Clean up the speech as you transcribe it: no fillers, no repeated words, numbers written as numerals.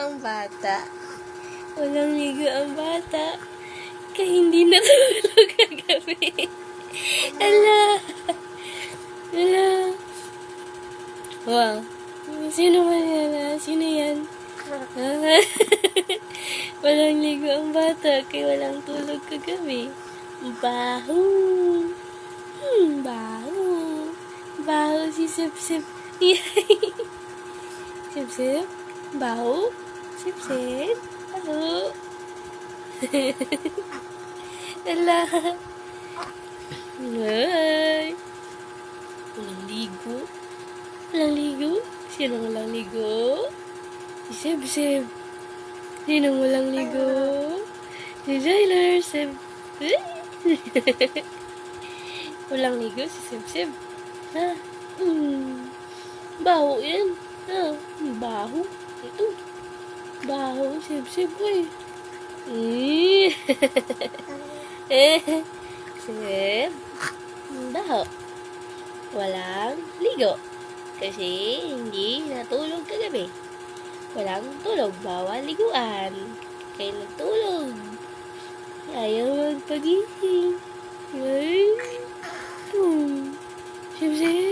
ang bata. Walang ligo ang bata. Kaya hindi natulog kagabi. Ala! Ala! Wow. Sino man yan? Sino yan? Walang ligo ang bata kaya walang tulog kagabi. Baho. Baho. Baho si Sip-Sip. Sip-Sip? Baho? Sip-Sip? Baho? Ala. Ay. Walang ligo. Walang ligo? Sino walang ligo? Si Sib-Sib. Sino walang ligo? Si Jailer. Sib. Walang ligo si Sib-Sib. Ha? Baho yan. Ha? Baho. Ito. Baho. Sib-Sib ko eh. Sib. Baho. Walang ligo. Kasi hindi natulog kagabi. Walang tulog, bawal liguan. Kaya natulog. Ayaw magpagising. Ay. Sip-sip.